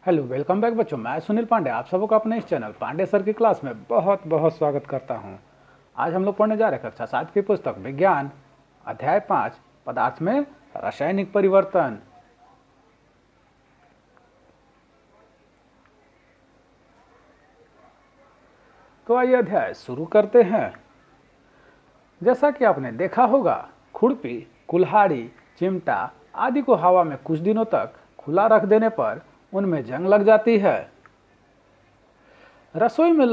Hello, welcome back बच्चों। मैं सुनील पांडे आप सबको अपने इस चैनल पांडे सर की क्लास में बहुत बहुत स्वागत करता हूं। आज हम लोग पढ़ने जा रहे हैं कक्षा 7 की पुस्तक विज्ञान अध्याय 5 पदार्थ में रासायनिक परिवर्तन। तो आइए अध्याय शुरू करते हैं। जैसा कि आपने देखा होगा, खुरपी, कुल्हाड़ी, चिमटा आदि को हवा में कुछ दिनों तक खुला रख देने पर उनमें जंग लग जाती है। रसोई में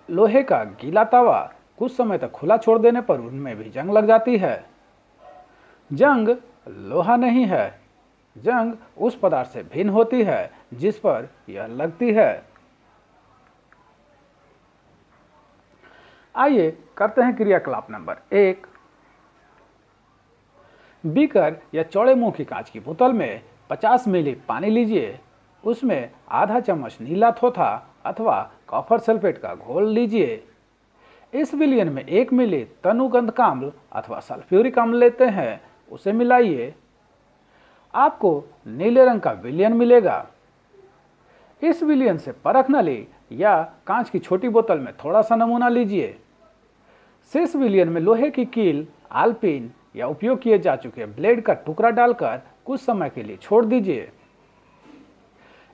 लोहे का गीला तवा कुछ समय तक खुला छोड़ देने पर उनमें भी जंग लग जाती है। जंग लोहा नहीं है, जंग उस पदार्थ से भिन्न होती है जिस पर यह लगती है। आइए करते हैं क्रियाकलाप नंबर 1। बीकर या चौड़े मुंह की कांच की बोतल में 50 मिली पानी लीजिए। उसमें आधा चम्मच नीला थोथा अथवा कॉपर सल्फेट का घोल लीजिए। इस विलयन में 1 मिली तनुगंधक अम्ल अथवा सल्फ्यूरिक अम्ल लेते हैं, उसे मिलाइए। आपको नीले रंग का विलयन मिलेगा। इस विलयन से परख नली या कांच की छोटी बोतल में थोड़ा सा नमूना लीजिए। शेष विलयन में लोहे की कील, आलपिन या उपयोग किए जा चुके ब्लेड का टुकड़ा डालकर कुछ समय के लिए छोड़ दीजिए।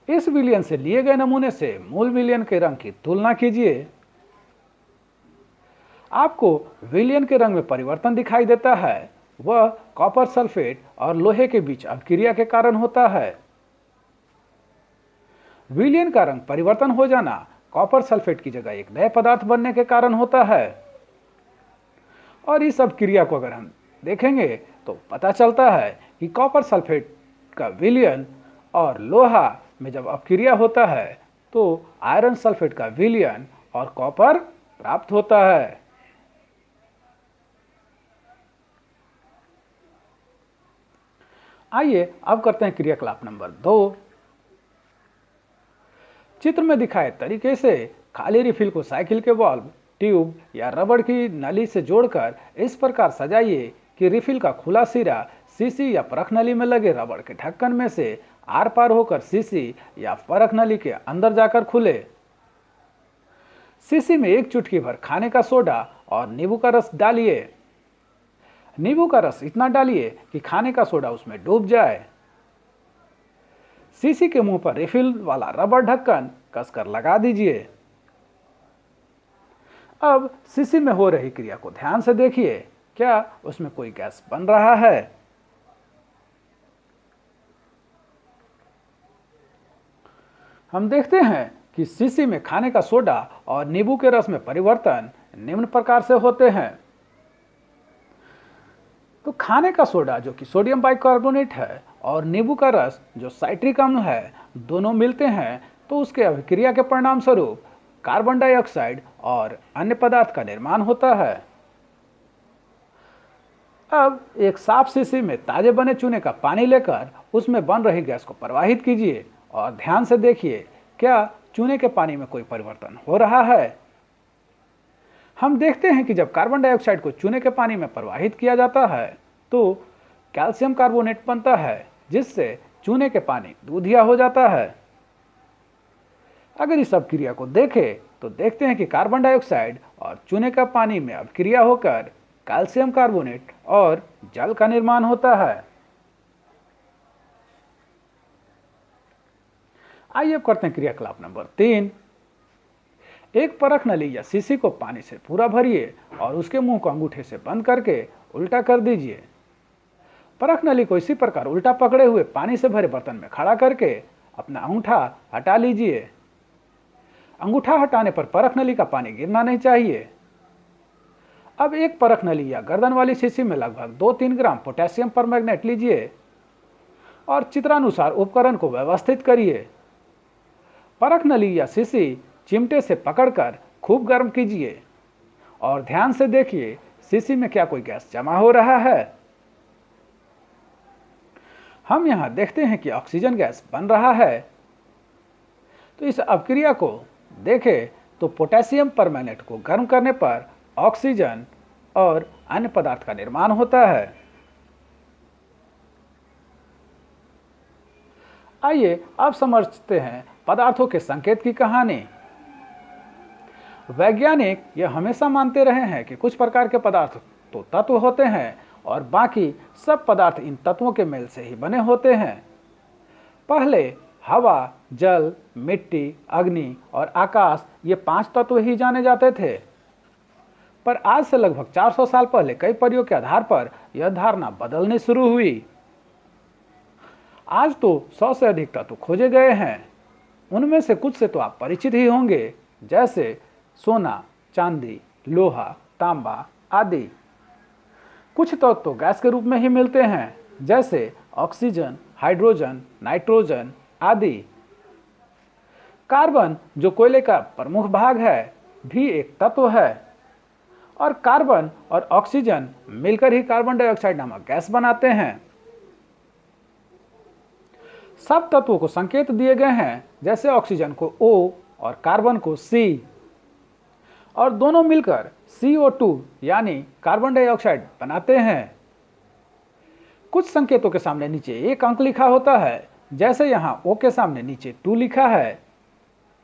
इस विलयन से लिए गए नमूने से मूल विलयन के रंग की तुलना कीजिए। आपको विलयन के रंग में परिवर्तन दिखाई देता है, वह कॉपर सल्फेट और लोहे के बीच अभिक्रिया के कारण होता है। विलयन का रंग परिवर्तन हो जाना कॉपर सल्फेट की जगह एक नए पदार्थ बनने के कारण होता है। और इस अभिक्रिया को अगर हम देखेंगे तो पता चलता है कि कॉपर सल्फेट का विलयन और लोहा में जब अपक्रिया होता है तो आयरन सल्फेट का विलयन और कॉपर प्राप्त होता है। आइए अब करते हैं क्रियाकलाप नंबर 2। चित्र में दिखाए तरीके से खाली रिफिल को साइकिल के वाल्व, ट्यूब या रबड़ की नली से जोड़कर इस प्रकार सजाइए कि रिफिल का खुला सिरा सीसी या परख नली में लगे रबड़ के ढक्कन में से आर पार होकर सीसी या परख नली के अंदर जाकर खुले। सीसी में 1 चुटकी भर खाने का सोडा और नींबू का रस डालिए। नींबू का रस इतना डालिए कि खाने का सोडा उसमें डूब जाए। सीसी के मुंह पर रिफिल वाला रबड़ ढक्कन कसकर लगा दीजिए। अब सीसी में हो रही क्रिया को ध्यान से देखिए, क्या उसमें कोई गैस बन रहा है? हम देखते हैं कि सीसी में खाने का सोडा और नींबू के रस में परिवर्तन निम्न प्रकार से होते हैं। तो खाने का सोडा जो कि सोडियम बाइकार्बोनेट है और नींबू का रस जो साइट्रिक अम्ल है, दोनों मिलते हैं तो उसके अभिक्रिया के परिणाम स्वरूप कार्बन डाइऑक्साइड और अन्य पदार्थ का निर्माण होता है। अब एक साफ शीशी में ताजे बने चूने का पानी लेकर उसमें बन रही गैस को प्रवाहित कीजिए और ध्यान से देखिए, क्या चूने के पानी में कोई परिवर्तन हो रहा है? हम देखते हैं कि जब कार्बन डाइऑक्साइड को चूने के पानी में प्रवाहित किया जाता है तो कैल्शियम कार्बोनेट बनता है, जिससे चूने के पानी दूधिया हो जाता है। अगर इस अभिक्रिया को देखें तो देखते हैं कि कार्बन डाइऑक्साइड और चूने का पानी में अभिक्रिया होकर कैल्शियम कार्बोनेट और जल का निर्माण होता है। आइए अब करते हैं क्रियाकलाप नंबर 3। एक परख नली या शीशी को पानी से पूरा भरिए और उसके मुंह को अंगूठे से बंद करके उल्टा कर दीजिए। परख नली को इसी प्रकार उल्टा पकड़े हुए पानी से भरे बर्तन में खड़ा करके अपना अंगूठा हटा लीजिए। अंगूठा हटाने पर परख नली का पानी गिरना नहीं चाहिए। अब एक परख नली या गर्दन वाली शीशी में लगभग 2-3 ग्राम पोटेशियम परमैंगनेट लीजिए और चित्रानुसार उपकरण को व्यवस्थित करिए। परख नली या शीशी चिमटे से पकड़कर खूब गर्म कीजिए और ध्यान से देखिए शीशी में क्या कोई गैस जमा हो रहा है। हम यहां देखते हैं कि ऑक्सीजन गैस बन रहा है। तो इस अभिक्रिया को देखें तो पोटेशियम परमैंगनेट को गर्म करने पर ऑक्सीजन और अन्य पदार्थ का निर्माण होता है। आइए अब समझते हैं पदार्थों के संकेत की कहानी। वैज्ञानिक यह हमेशा मानते रहे हैं कि कुछ प्रकार के पदार्थ तो तत्व होते हैं और बाकी सब पदार्थ इन तत्वों के मेल से ही बने होते हैं। पहले हवा, जल, मिट्टी, अग्नि और आकाश ये 5 तत्व ही जाने जाते थे, पर आज से लगभग 400 साल पहले कई प्रयोग के आधार पर यह धारणा बदलनी शुरू हुई। आज तो 100 से अधिक तत्व खोजे गए हैं। उनमें से कुछ से तो आप परिचित ही होंगे, जैसे सोना, चांदी, लोहा, तांबा आदि। कुछ तत्व तो गैस के रूप में ही मिलते हैं, जैसे ऑक्सीजन, हाइड्रोजन, नाइट्रोजन आदि। कार्बन, जो कोयले का प्रमुख भाग है, भी एक तत्व है और कार्बन और ऑक्सीजन मिलकर ही कार्बन डाइऑक्साइड नामक गैस बनाते हैं। सब तत्वों को संकेत दिए गए हैं, जैसे ऑक्सीजन को O और कार्बन को C, और दोनों मिलकर CO2 यानी कार्बन डाइऑक्साइड बनाते हैं। कुछ संकेतों के सामने नीचे 1 अंक लिखा होता है, जैसे यहां O के सामने नीचे 2 लिखा है।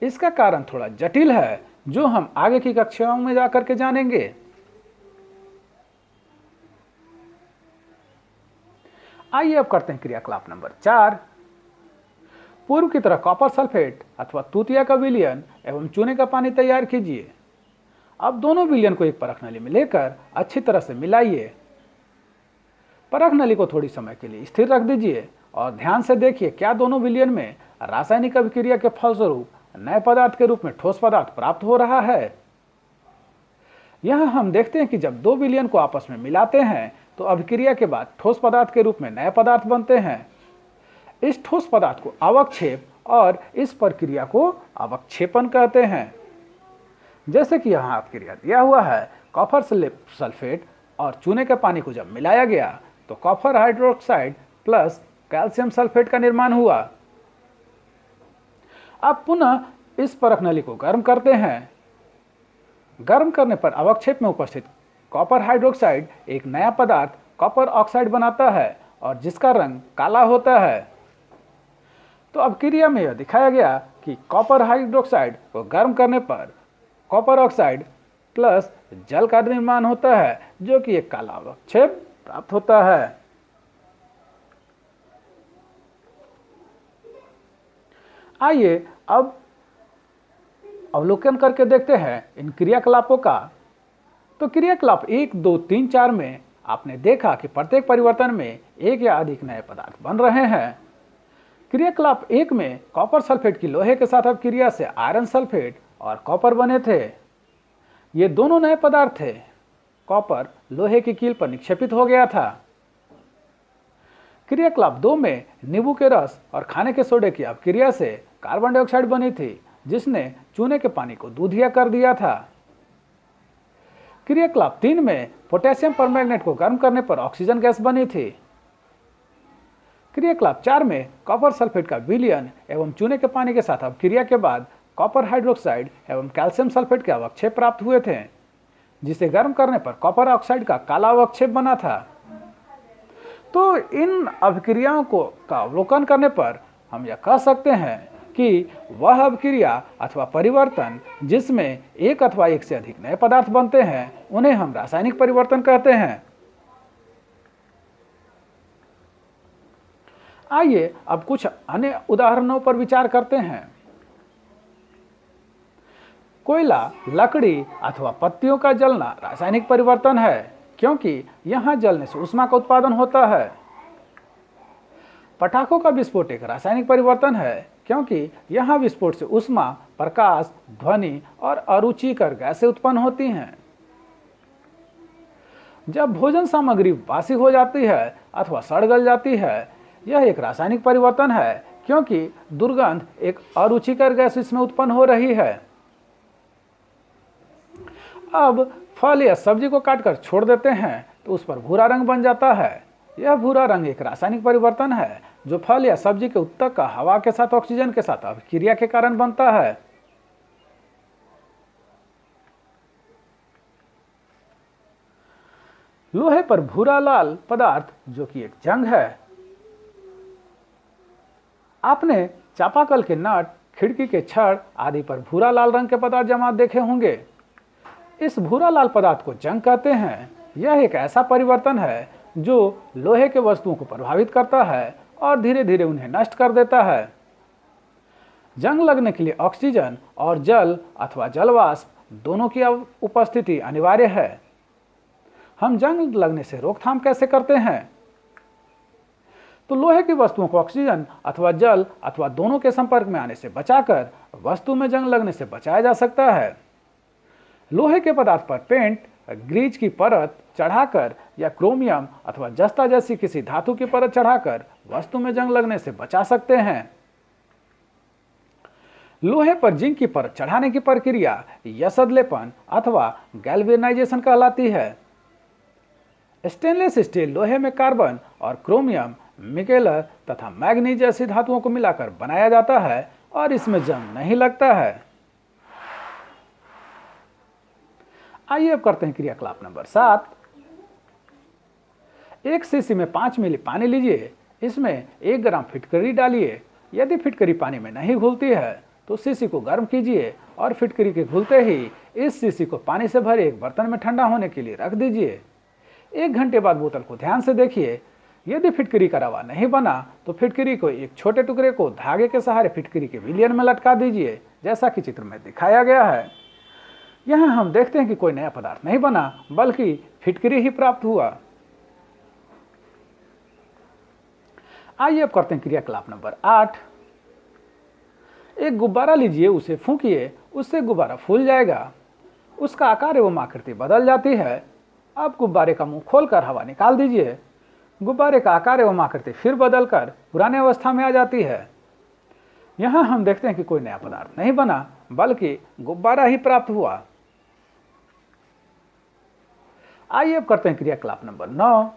इसका कारण थोड़ा जटिल है, जो हम आगे की कक्षाओं में जाकर के जानेंगे। आइए अब करते हैं क्रियाकलाप नंबर 4। पूर्व की तरह कॉपर सल्फेट अथवा तूतिया का विलयन एवं चूने का पानी तैयार कीजिए। अब दोनों विलयन को एक परख नली में लेकर अच्छी तरह से मिलाइए। परख नली को थोड़ी समय के लिए स्थिर रख दीजिए और ध्यान से देखिए क्या दोनों विलयन में रासायनिक अभिक्रिया के फलस्वरूप नए पदार्थ के रूप में ठोस पदार्थ प्राप्त हो रहा है। यह हम देखते हैं कि जब 2 विलयन को आपस में मिलाते हैं तो अभिक्रिया के बाद ठोस पदार्थ के रूप में नए पदार्थ बनते हैं। इस ठोस पदार्थ को अवक्षेप और इस प्रक्रिया को अवक्षेपन कहते हैं। जैसे कि यहाँ अभिक्रिया दिया हुआ है, कॉपर सल्फेट और चूने के पानी को जब मिलाया गया तो copper hydroxide plus calcium sulphate का निर्माण हुआ। अब पुनः इस परख नली को गर्म करते हैं। गर्म करने पर अवक्षेप में उपस्थित कॉपर हाइड्रोक्साइड एक नया पदार्थ कॉपर ऑक्साइड बनाता है और जिसका रंग काला होता है। तो अभिक्रिया में यह दिखाया गया कि कॉपर हाइड्रोक्साइड को गर्म करने पर कॉपर ऑक्साइड प्लस जल का निर्माण होता है, जो कि एक काला अवक्षेप प्राप्त होता है। आइए अब अवलोकन करके देखते हैं इन क्रियाकलापों का। तो क्रियाकलाप 1, 2, 3, 4 में आपने देखा कि प्रत्येक परिवर्तन में एक या अधिक नए पदार्थ बन रहे हैं। क्रियाकलाप 1 में कॉपर सल्फेट की लोहे के साथ अभिक्रिया से आयरन सल्फेट और कॉपर बने थे। ये दोनों नए पदार्थ थे। कॉपर लोहे की कील पर निक्षेपित हो गया था। क्रियाकलाप 2 में नींबू के रस और खाने के सोडे की अभिक्रिया से कार्बन डाइऑक्साइड बनी थी, जिसने चूने के पानी को दूधिया कर दिया था। क्रियाकलाप 3 में पोटेशियम परमैंगनेट को गर्म करने पर ऑक्सीजन गैस बनी थी। क्रियाकलाप 4 में कॉपर सल्फेट का विलयन एवं चूने के पानी के साथ अभिक्रिया के बाद कॉपर हाइड्रोक्साइड एवं कैल्शियम सल्फेट के अवक्षेप प्राप्त हुए थे, जिसे गर्म करने पर कॉपर ऑक्साइड का काला अवक्षेप बना था। तो इन अभिक्रियाओं को का अवलोकन करने पर हम यह कह सकते हैं कि वह अभिक्रिया अथवा परिवर्तन जिसमें एक अथवा एक से अधिक नए पदार्थ बनते हैं, उन्हें हम रासायनिक परिवर्तन कहते हैं। आइए अब कुछ अन्य उदाहरणों पर विचार करते हैं। कोयला, लकड़ी अथवा पत्तियों का जलना रासायनिक परिवर्तन है, क्योंकि यहां जलने से ऊष्मा का उत्पादन होता है। पटाखों का विस्फोट एक रासायनिक परिवर्तन है, क्योंकि यहां विस्फोट से ऊष्मा, प्रकाश, ध्वनि और अरुचिकर गैसें उत्पन्न होती हैं। जब भोजन सामग्री बासी हो जाती है अथवा सड़ गल जाती है, यह एक रासायनिक परिवर्तन है, क्योंकि दुर्गंध एक अरुचिकर गैस इसमें उत्पन्न हो रही है। अब फल या सब्जी को काटकर छोड़ देते हैं तो उस पर भूरा रंग बन जाता है। यह भूरा रंग एक रासायनिक परिवर्तन है, जो फल या सब्जी के उत्तक का हवा के साथ ऑक्सीजन के साथ अभिक्रिया के कारण बनता है। लोहे पर भूरा लाल पदार्थ, जो कि एक जंग है। आपने चापाकल के नट, खिड़की के छड़ आदि पर भूरा लाल रंग के पदार्थ जमा देखे होंगे। इस भूरा लाल पदार्थ को जंग कहते हैं। यह एक ऐसा परिवर्तन है जो लोहे के वस्तुओं को प्रभावित करता है और धीरे धीरे उन्हें नष्ट कर देता है। जंग लगने के लिए ऑक्सीजन और जल अथवा जलवाष्प दोनों की उपस्थिति अनिवार्य है। हम जंग लगने से रोकथाम कैसे करते हैं? तो लोहे की वस्तुओं को ऑक्सीजन अथवा जल अथवा दोनों के संपर्क में आने से बचाकर वस्तु में जंग लगने से बचाया जा सकता है। लोहे के पदार्थ पर पेंट, ग्रीज की परत चढ़ाकर या क्रोमियम अथवा जस्ता जैसी किसी धातु की परत चढ़ाकर वस्तु में जंग लगने से बचा सकते हैं। लोहे पर जिंक की परत चढ़ाने की प्रक्रिया यसदलेपन अथवा गैल्वेनाइजेशन कहलाती है। स्टेनलेस स्टील लोहे में कार्बन और क्रोमियम, निकेल तथा मैग्नीज जैसी धातुओं को मिलाकर बनाया जाता है और इसमें जंग नहीं लगता है। आइए अब करते हैं क्रियाकलाप नंबर 7। एक शीशी में 5 मिली पानी लीजिए, इसमें 1 ग्राम फिटकरी डालिए। यदि फिटकरी पानी में नहीं घुलती है तो शीशी को गर्म कीजिए और फिटकरी के घुलते ही इस शीशी को पानी से भरे एक बर्तन में ठंडा होने के लिए रख दीजिए। 1 घंटे बाद बोतल को ध्यान से देखिए। यदि फिटकरी का रवा नहीं बना तो फिटकरी को एक छोटे टुकड़े को धागे के सहारे फिटकरी के विलियन में लटका दीजिए, जैसा कि चित्र में दिखाया गया है। यहाँ हम देखते हैं कि कोई नया पदार्थ नहीं बना, बल्कि फिटकरी ही प्राप्त हुआ। आइए अब करते हैं क्रियाकलाप नंबर 8। एक गुब्बारा लीजिए, उसे फूंकिए, उससे गुब्बारा फूल जाएगा। उसका आकार एवं आकृति बदल जाती है। अब गुब्बारे का मुंह खोलकर हवा निकाल दीजिए। गुब्बारे का आकार एवं आकृति फिर बदलकर पुराने अवस्था में आ जाती है। यहाँ हम देखते हैं कि कोई नया पदार्थ नहीं बना, बल्कि गुब्बारा ही प्राप्त हुआ। आइए अब करते हैं क्रियाकलाप नंबर 9।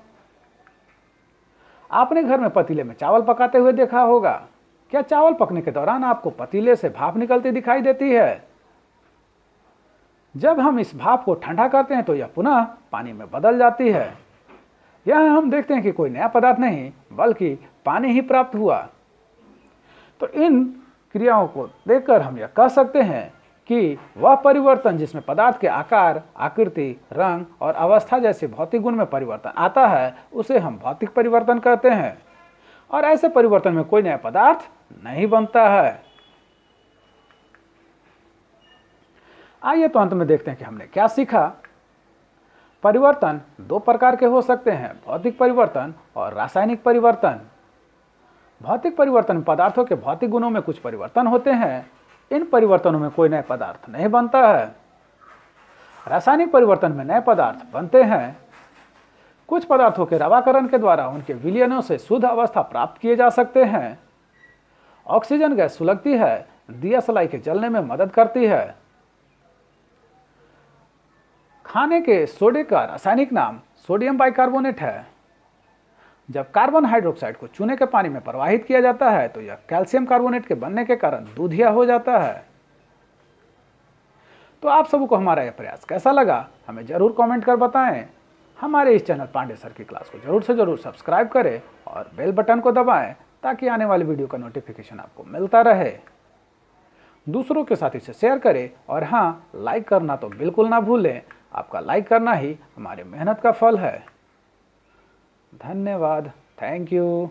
आपने घर में पतीले में चावल पकाते हुए देखा होगा। क्या चावल पकने के दौरान आपको पतीले से भाप निकलती दिखाई देती है? जब हम इस भाप को ठंडा करते हैं तो यह पुनः पानी में बदल जाती है। यहाँ हम देखते हैं कि कोई नया पदार्थ नहीं, बल्कि पानी ही प्राप्त हुआ। तो इन क्रियाओं को देखकर हम यह कह सकते हैं कि वह परिवर्तन जिसमें पदार्थ के आकार, आकृति, रंग और अवस्था जैसे भौतिक गुण में परिवर्तन आता है, उसे हम भौतिक परिवर्तन कहते हैं। और ऐसे परिवर्तन में कोई नया पदार्थ नहीं बनता है। आइए तो अंत में देखते हैं कि हमने क्या सीखा। परिवर्तन 2 प्रकार के हो सकते हैं, भौतिक परिवर्तन और रासायनिक परिवर्तन। भौतिक परिवर्तन में पदार्थों के भौतिक गुणों में कुछ परिवर्तन होते हैं। इन परिवर्तनों में कोई नया पदार्थ नहीं बनता है। रासायनिक परिवर्तन में नए पदार्थ बनते हैं। कुछ पदार्थों के रवाकरण के द्वारा उनके विलयनों से शुद्ध अवस्था प्राप्त किए जा सकते हैं। ऑक्सीजन गैस सुलगती है, दिया सलाई के जलने में मदद करती है। खाने के सोडे का रासायनिक नाम सोडियम बाइकार्बोनेट है। जब कार्बन हाइड्रोक्साइड को चूने के पानी में प्रवाहित किया जाता है तो यह कैल्शियम कार्बोनेट के बनने के कारण दूधिया हो जाता है। तो आप सबको हमारा यह प्रयास कैसा लगा, हमें जरूर कमेंट कर बताएं। हमारे इस चैनल पांडे सर की क्लास को जरूर से जरूर सब्सक्राइब करें और बेल बटन को दबाएं, ताकि आने वाली वीडियो का नोटिफिकेशन आपको मिलता रहे। दूसरों के साथ इसे शेयर करें और हाँ, लाइक करना तो बिल्कुल ना भूलें। आपका लाइक करना ही हमारी मेहनत का फल है। धन्यवाद। Thank you.